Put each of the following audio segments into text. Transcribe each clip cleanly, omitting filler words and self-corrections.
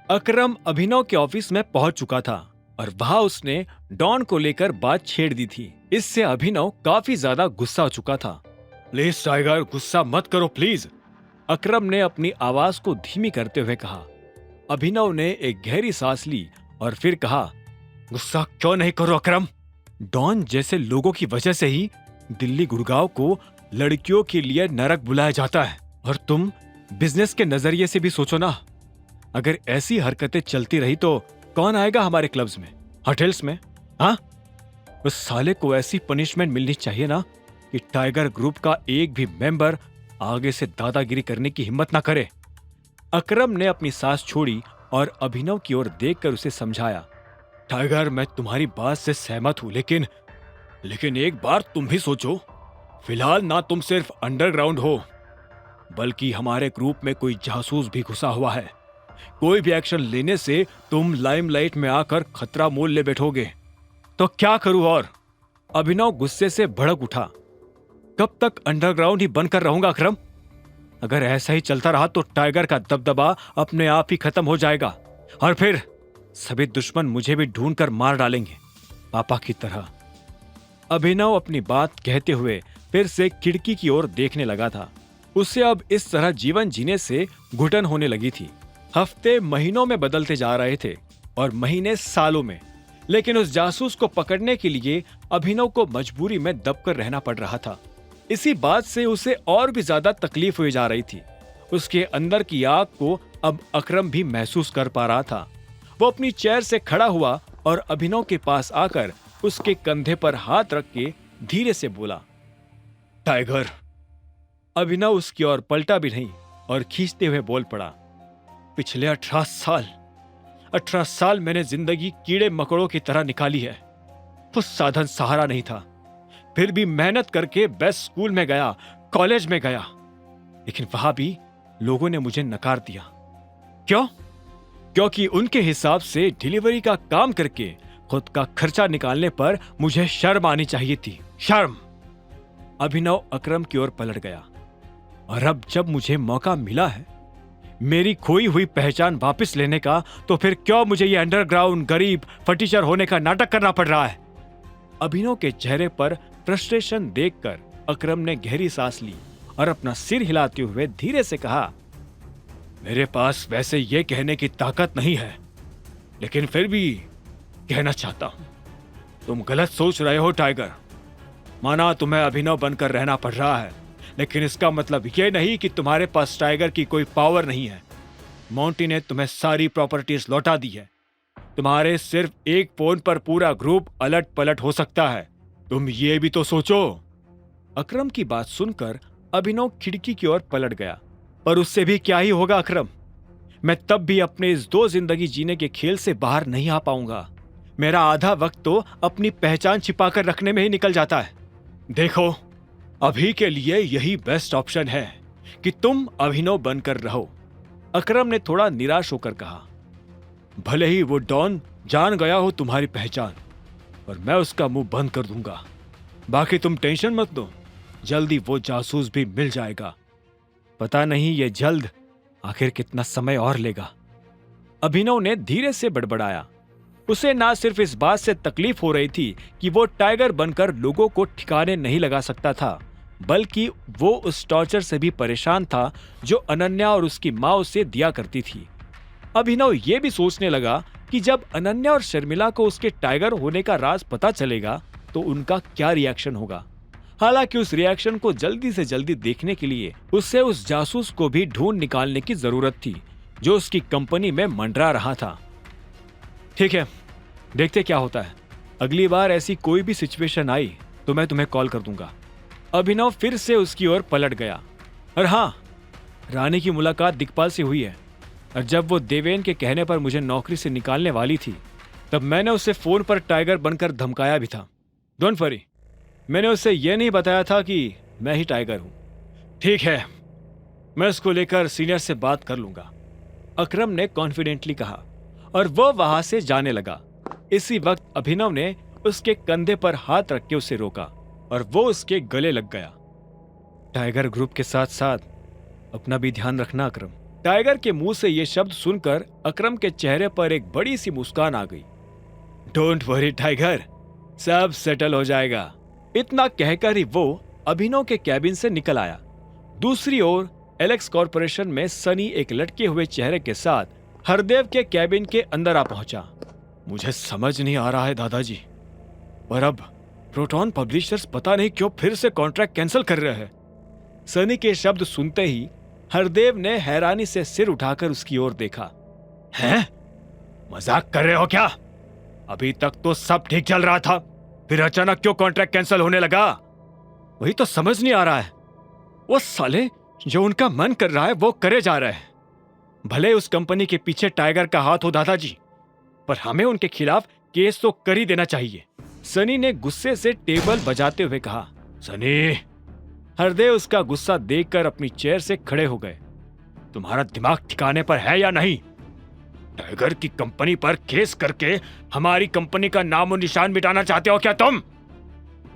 अकरम अभिनव के ऑफिस में पहुंच चुका था और वहां उसने डॉन को लेकर बात छेड़ दी थी। इससे अभिनव काफी ज्यादा गुस्सा हो चुका था। प्लीज टाइगर, गुस्सा मत करो प्लीज, अकरम ने अपनी आवाज को धीमी करते हुए कहा। अभिनव ने एक गहरी सांस ली और फिर कहा, गुस्सा क्यों नहीं करो अकरम? डॉन जैसे लोगों की वजह से ही दिल्ली गुड़गांव को लड़कियों के लिए नरक बुलाया जाता है। और तुम बिजनेस के नजरिए से भी सोचो ना, अगर ऐसी हरकतें चलती रही तो कौन आएगा हमारे क्लब्स में, होटल्स में? हाँ, उस साले को ऐसी पनिशमेंट मिलनी चाहिए ना कि टाइगर ग्रुप का एक भी मेंबर आगे से दादागिरी करने की हिम्मत ना करे। अकरम ने अपनी सांस छोड़ी और अभिनव की ओर देखकर उसे समझाया। टाइगर, मैं तुम्हारी बात से सहमत हूं, लेकिन एक बार तुम भी सोचो, फिलहाल ना तुम सिर्फ अंडरग्राउंड हो, बल्कि हमारे ग्रुप में कोई जासूस भी घुसा हुआ है। कोई भी एक्शन लेने से तुम लाइमलाइट में आकर खतरा मोल ले बैठोगे। तो क्या करूं? और अभिनव गुस्से से भड़क उठा। कब तक अंडरग्राउंड ही बनकर रहूंगा अकरम? अगर ऐसा ही चलता रहा तो टाइगर का दबदबा अपने आप ही खत्म हो जाएगा और फिर सभी दुश्मन मुझे भी ढूंढकर मार डालेंगे, पापा की तरह। अभिनव अपनी बात कहते हुए फिर से खिड़की की ओर देखने लगा था। उसे अब इस तरह जीवन जीने से घुटन होने लगी थी। हफ्ते महीनों में बदलते जा रहे थे और महीने सालों में, लेकिन उस जासूस को पकड़ने के लिए अभिनव को मजबूरी में दबकर रहना पड़ रहा था। इसी बात से उसे और भी ज्यादा तकलीफ हुई जा रही थी। उसके अंदर की आग को अब अकरम भी महसूस कर पा रहा था। वो अपनी चेयर से खड़ा हुआ और अभिनव के पास आकर उसके कंधे पर हाथ रख के धीरे से बोला, टाइगर। अभिनव उसकी ओर पलटा भी नहीं और खींचते हुए बोल पड़ा, पिछले 18 साल मैंने जिंदगी कीड़े मकोड़ों की तरह निकाली है। कुछ साधन सहारा नहीं था, फिर भी मेहनत करके बेस्ट स्कूल में गया, कॉलेज में गया, लेकिन वहां भी लोगों ने मुझे नकार दिया। क्यों? क्योंकि उनके हिसाब से डिलीवरी का काम करके खुद का खर्चा निकालने पर मुझे शर्म आनी चाहिए थी। शर्म। अभिनव अकरम की ओर पलट गया। और अब जब मुझे मौका मिला है मेरी खोई हुई पहचान वापस लेने का, तो फिर क्यों मुझे ये अंडरग्राउंड गरीब फटीचर होने का नाटक करना पड़ रहा है? अभिनव के चेहरे पर फ्रस्ट्रेशन देखकर अकरम ने गहरी सांस ली और अपना सिर हिलाते हुए धीरे से कहा, मेरे पास वैसे ये कहने की ताकत नहीं है, लेकिन फिर भी कहना चाहता हूं। तुम गलत सोच रहे हो टाइगर। माना तुम्हें अभिनव बनकर रहना पड़ रहा है, लेकिन इसका मतलब ये नहीं कि तुम्हारे पास टाइगर की कोई पावर नहीं है। मोंटी ने तुम्हें सारी प्रॉपर्टीज लौटा दी है। तुम्हारे सिर्फ एक फोन पर पूरा ग्रुप अलट पलट हो सकता है। तुम ये भी तो सोचो। अकरम की बात सुनकर अभिनव खिड़की की ओर पलट गया। पर उससे भी क्या ही होगा अकरम? मैं तब भी अपने इस दो जिंदगी जीने के खेल से बाहर नहीं आ पाऊंगा। मेरा आधा वक्त तो अपनी पहचान छिपाकर रखने में ही निकल जाता है। देखो, अभी के लिए यही बेस्ट ऑप्शन है कि तुम अभिनव बनकर रहो, अकरम ने थोड़ा निराश होकर कहा। भले ही वो डॉन जान गया हो तुम्हारी पहचान, पर मैं उसका मुंह बंद कर दूंगा। बाकी तुम टेंशन मत लो, जल्दी वो जासूस भी मिल जाएगा। पता नहीं ये जल्द आखिर कितना समय और लेगा। अभिनव ने धीरे से बड़बड़ाया। उसे ना सिर्फ इस बात से तकलीफ हो रही थी कि वो टाइगर बनकर लोगों को ठिकाने नहीं लगा सकता था, बल्कि वो उस टॉर्चर से भी परेशान था जो अनन्या और उसकी माँ उसे दिया करती थी। अभिनव ये भी सोचने लगा कि जब अनन्या और शर्मिला को उसके टाइगर होने का राज पता चलेगा तो उनका क्या रिएक्शन होगा। हालांकि उस रिएक्शन को जल्दी से जल्दी देखने के लिए उसे उस जासूस को भी ढूंढ निकालने की जरूरत थी जो उसकी कंपनी में मंडरा रहा था। ठीक है, देखते क्या होता है। अगली बार ऐसी कोई भी सिचुएशन आई तो मैं तुम्हें कॉल कर दूंगा। अभिनव फिर से उसकी ओर पलट गया। और हाँ, रानी की मुलाकात दिक्पाल से हुई है, और जब वो देवेन के कहने पर मुझे नौकरी से निकालने वाली थी तब मैंने उसे फोन पर टाइगर बनकर धमकाया भी था। डोंट वरी, मैंने उसे यह नहीं बताया था कि मैं ही टाइगर हूं। ठीक है, मैं उसको लेकर सीनियर से बात कर लूंगा, अकरम ने कॉन्फिडेंटली कहा और वो वहां से जाने लगा। इसी वक्त अभिनव ने उसके कंधे पर हाथ रख के उसे रोका और वो उसके गले लग गया। टाइगर ग्रुप के साथ साथ अपना भी ध्यान रखना अकरम। टाइगर के मुंह से ये शब्द सुनकर अकरम के चेहरे पर एक बड़ी सी मुस्कान आ गई। डोंट वरी टाइगर, सब सेटल हो जाएगा। इतना कहकर ही वो अभिनव के कैबिन से निकल आया। दूसरी ओर एलेक्स कॉर्पोरेशन में सनी एक लटके हुए चेहरे के साथ हरदेव के कैबिन के अंदर आ पहुंचा। मुझे समझ नहीं आ रहा है दादाजी, पर अब प्रोटॉन पब्लिशर्स पता नहीं क्यों फिर से कॉन्ट्रैक्ट कैंसिल कर रहे हैं। सनी के शब्द सुनते ही हरदेव ने हैरानी से सिर उठाकर उसकी ओर देखा। हैं? मजाक कर रहे हो क्या? अभी तक तो सब ठीक चल रहा था, फिर अचानक क्यों कॉन्ट्रैक्ट कैंसिल होने लगा? वही तो समझ नहीं आ रहा है। वो साले जो उनका मन कर रहा है वो करे जा रहे हैं। भले उस कंपनी के पीछे टाइगर का हाथ हो दादाजी, पर हमें उनके खिलाफ केस तो कर ही देना चाहिए। सनी ने गुस्से से टेबल बजाते हुए कहा। सनी! हरदेव उसका गुस्सा देखकर अपनी चेयर से खड़े हो गए। तुम्हारा दिमाग ठिकाने पर है या नहीं? टाइगर की कंपनी पर केस करके हमारी कंपनी का नाम और निशान मिटाना चाहते हो क्या तुम?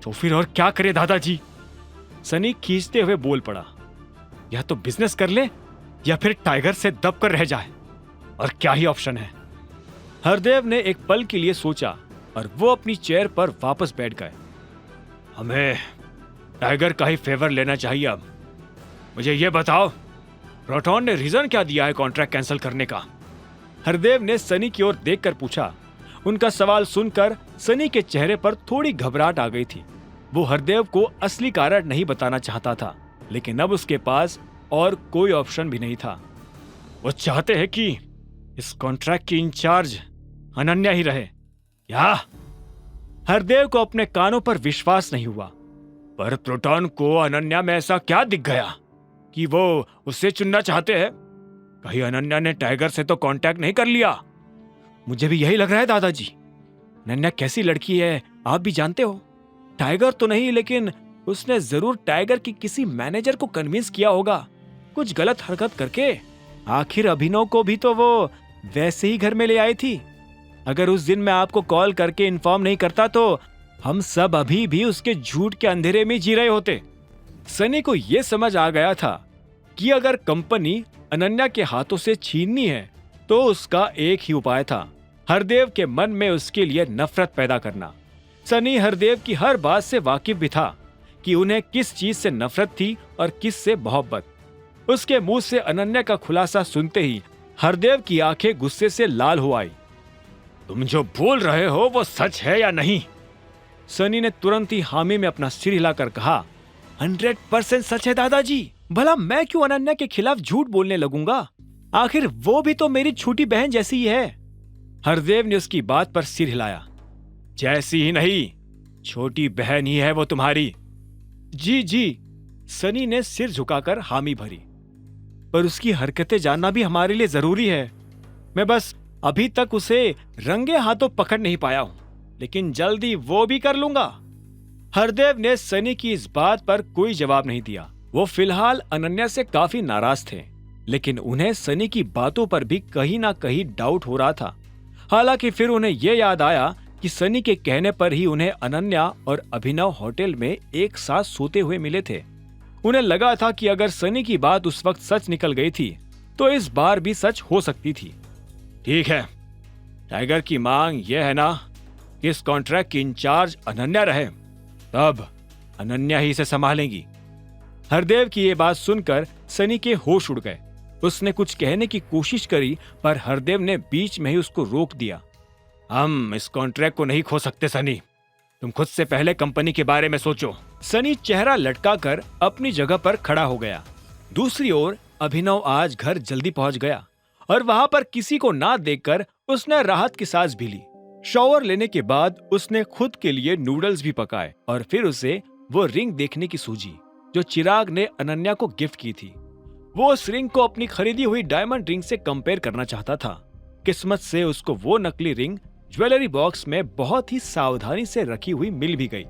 तो फिर और क्या करे दादाजी? सनी खींचते हुए बोल पड़ा। या तो बिजनेस कर ले या फिर टाइगर से दब कर रह जाए, और क्या ही ऑप्शन है। हरदेव ने एक पल के लिए सोचा और वो अपनी चेयर पर वापस बैठ गए। हमें टाइगर का ही फेवर लेना चाहिए। अब मुझे ये बताओ, प्रोटॉन ने रीजन क्या दिया है कॉन्ट्रैक्ट कैंसिल करने का? हरदेव ने सनी की ओर देखकर पूछा। उनका सवाल सुनकर सनी के चेहरे पर थोड़ी घबराहट आ गई थी। वो हरदेव को असली कारण नहीं बताना चाहता था, लेकिन अब उसके पास और कोई ऑप्शन भी नहीं था। वो चाहते हैं कि इस कॉन्ट्रैक्ट की इंचार्ज अनन्या ही रहे। क्या? हरदेव को अपने कानों पर विश्वास नहीं हुआ। पर प्रोटॉन को अनन्या में ऐसा क्या दिख गया कि वो उससे चुनना चाहते हैं? कहीं अनन्या ने टाइगर से तो कांटेक्ट नहीं कर लिया? मुझे भी यही लग रहा है दादाजी। अनन्या कैसी लड़की है आप भी जानते हो। टाइगर तो नहीं, लेकिन उसने जरूर टाइगर की किसी मैनेजर को कन्विंस किया होगा कुछ गलत हरकत करके। आखिर अभिनव को भी तो वो वैसे ही घर में ले आई थी। अगर उस दिन मैं आपको कॉल करके इन्फॉर्म नहीं करता तो हम सब अभी भी उसके झूठ के अंधेरे में जी रहे होते। सनी को यह समझ आ गया था कि अगर कंपनी अनन्या के हाथों से छीननी है तो उसका एक ही उपाय था, हरदेव के मन में उसके लिए नफरत पैदा करना। सनी हरदेव की हर बात से वाकिफ भी था कि उन्हें किस चीज से नफरत थी और किस से मोहब्बत। उसके मुंह से अनन्या का खुलासा सुनते ही हरदेव की आंखें गुस्से से लाल हो आई। तुम जो बोल रहे हो वो सच है या नहीं? सनी ने तुरंत ही हामी में अपना सिर हिलाकर कहा। 100% सच है दादाजी। भला मैं क्यों अनन्या के खिलाफ झूठ बोलने लगूंगा? आखिर वो भी तो मेरी छोटी बहन जैसी ही है। हरदेव ने उसकी बात पर सिर हिलाया। जैसी ही नहीं, छोटी बहन ही है वो तुम्हारी। जी जी, सनी ने सिर झुकाकर हामी भरी। पर उसकी हरकतें जानना भी हमारे लिए जरूरी है। मैं बस अभी तक उसे रंगे हाथों पकड़ नहीं पाया हूं, लेकिन जल्दी वो भी कर लूंगा। हरदेव ने सनी की इस बात पर कोई जवाब नहीं दिया। वो फिलहाल अनन्या से काफी नाराज थे, लेकिन उन्हें सनी की बातों पर भी कहीं ना कहीं डाउट हो रहा था। हालांकि फिर उन्हें यह याद आया कि सनी के कहने पर ही उन्हें अनन्या और अभिनव होटल में एक साथ सोते हुए मिले थे। उन्हें लगा था कि अगर सनी की बात उस वक्त सच निकल गई थी तो इस बार भी सच हो सकती थी। ठीक है, टाइगर की मांग यह है ना कि इस कॉन्ट्रैक्ट की इंचार्ज अनन्या रहे, तब अनन्या ही इसे संभालेंगी। हरदेव की ये बात सुनकर सनी के होश उड़ गए। उसने कुछ कहने की कोशिश करी, पर हरदेव ने बीच में ही उसको रोक दिया। हम इस कॉन्ट्रैक्ट को नहीं खो सकते सनी, तुम खुद से पहले कंपनी के बारे में सोचो। सनी चेहरा लटकाकर अपनी जगह पर खड़ा हो गया। दूसरी ओर अभिनव आज घर जल्दी पहुंच गया और वहां पर किसी को ना देखकर उसने राहत की सांस भी ली। शॉवर लेने के बाद उसने खुद के लिए नूडल्स भी पकाए और फिर उसे वो रिंग देखने की सूझी जो चिराग ने अनन्या को गिफ्ट की थी। वो उस रिंग को अपनी खरीदी हुई डायमंड रिंग से कंपेयर करना चाहता था। किस्मत से उसको वो नकली रिंग ज्वेलरी बॉक्स में बहुत ही सावधानी से रखी हुई मिल भी गई।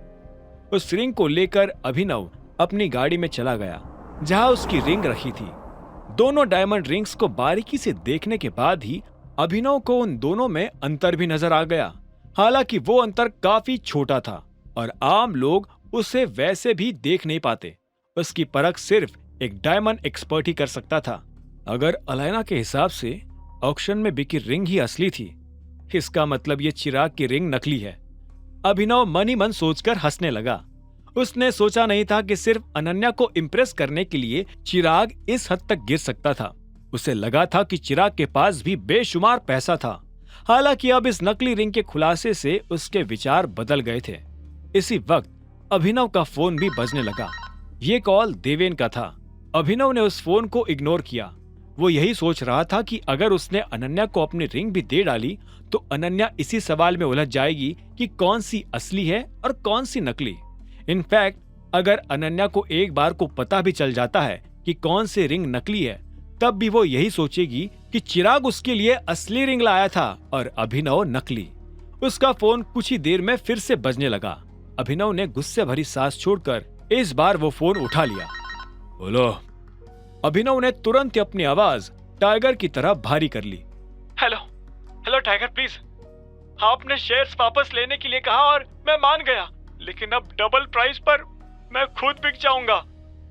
उस रिंग को लेकर अभिनव अपनी गाड़ी में चला गया जहां उसकी रिंग रखी थी। दोनों डायमंड रिंग्स को बारीकी से देखने के बाद ही अभिनव को उन दोनों में अंतर भी नजर आ गया। हालांकि वो अंतर काफी छोटा था और आम लोग उसे वैसे भी देख नहीं पाते। उसकी परख सिर्फ एक डायमंड एक्सपर्ट ही कर सकता था। अगर अलायना के हिसाब से ऑक्शन में बिकी रिंग ही असली थी, इसका मतलब ये चिराग की रिंग नकली है। अभिनव मन ही मन सोचकर हंसने लगा। उसने सोचा नहीं था कि सिर्फ अनन्या को इम्प्रेस करने के लिए चिराग इस हद तक गिर सकता था। उसे लगा था कि चिराग के पास भी बेशुमार पैसा था। हालांकि अब इस नकली रिंग के खुलासे से उसके विचार बदल गए थे। इसी वक्त अभिनव का फोन भी बजने लगा। ये कॉल देवेन का था। अभिनव ने उस फोन को इग्नोर किया। वो यही सोच रहा था कि अगर उसने अनन्या को अपनी रिंग भी दे डाली तो अनन्या इसी सवाल में उलझ जाएगी कि कौन सी असली है और कौन सी नकली। इनफैक्ट अगर अनन्या को एक बार को पता भी चल जाता है कि कौन सी रिंग नकली है, तब भी वो यही सोचेगी कि चिराग उसके लिए असली रिंग लाया था और अभिनव नकली। उसका फोन कुछ ही देर में फिर से बजने लगा। अभिनव ने गुस्से भरी सांस छोड़कर इस बार वो फोन उठा लिया। बोलो। अभिनव ने तुरंत अपनी आवाज टाइगर की तरह भारी कर ली। Hello hello tiger, please. आपने शेयर्स वापस लेने के लिए कहा और मैं मान गया, लेकिन अब डबल प्राइस पर मैं खुद बिक जाऊंगा।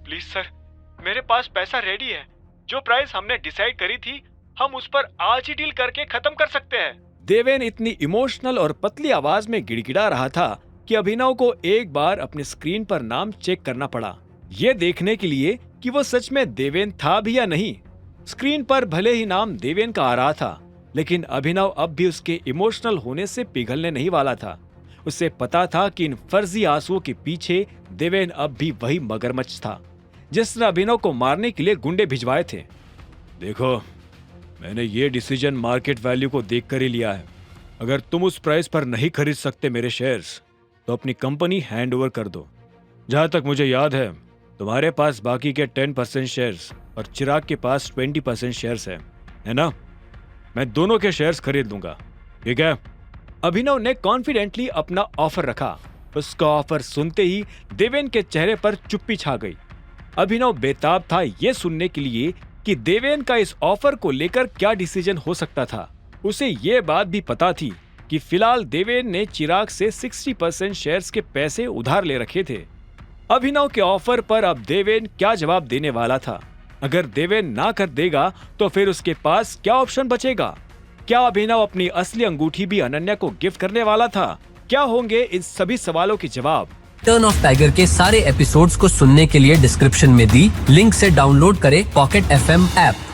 प्लीज सर, मेरे पास पैसा रेडी है। जो प्राइस हमने डिसाइड करी थी, हम उस पर आज ही डील करके खत्म कर सकते हैं। देवेन इतनी इमोशनल और पतली आवाज में गिड़गिड़ा रहा था कि अभिनव को एक बार अपने स्क्रीन पर नाम चेक करना पड़ा, ये देखने के लिए कि वो सच में देवेन था भी या नहीं। स्क्रीन पर भले ही नाम देवेन का आ रहा था, लेकिन अभिनव अब भी उसके इमोशनल होने से पिघलने नहीं वाला था। उसे पता था कि इन फर्जी आंसुओं के पीछे देवेन अब भी वही मगरमच्छ था जिसने अभिनव को मारने के लिए गुंडे भिजवाए थे। देखो, मैंने ये डिसीजन मार्केट वैल्यू को देखकर ही लिया है। अगर तुम उस प्राइस पर नहीं खरीद सकते मेरे शेयर्स, तो अपनी कंपनी हैंड ओवर कर दो। जहां तक मुझे याद है, तुम्हारे पास बाकी के 10% शेयर्स और चिराग के पास 20% शेयर्स है ना? मैं दोनों के शेयर्स खरीद लूंगा, ठीक है? अभिनव ने कॉन्फिडेंटली अपना ऑफर रखा। उसका ऑफर सुनते ही देवेन के चेहरे पर चुप्पी छा गई। अभिनव बेताब था ये सुनने के लिए कि देवेन का इस ऑफर को लेकर क्या डिसीजन हो सकता था। उसे ये बात भी पता थी कि फिलहाल देवेन ने चिराग से 60% शेयर्स के पैसे उधार ले रखे थे। अभिनव के ऑफर पर अब देवेन क्या जवाब देने वाला था? अगर देवेन ना कर देगा तो फिर उसके पास क्या ऑप्शन बचेगा? क्या अभिनव अपनी असली अंगूठी भी अनन्या को गिफ्ट करने वाला था? क्या होंगे इन सभी सवालों के जवाब? टर्न ऑफ टाइगर के सारे एपिसोड्स को सुनने के लिए डिस्क्रिप्शन में दी लिंक से डाउनलोड करें पॉकेट FM ऐप।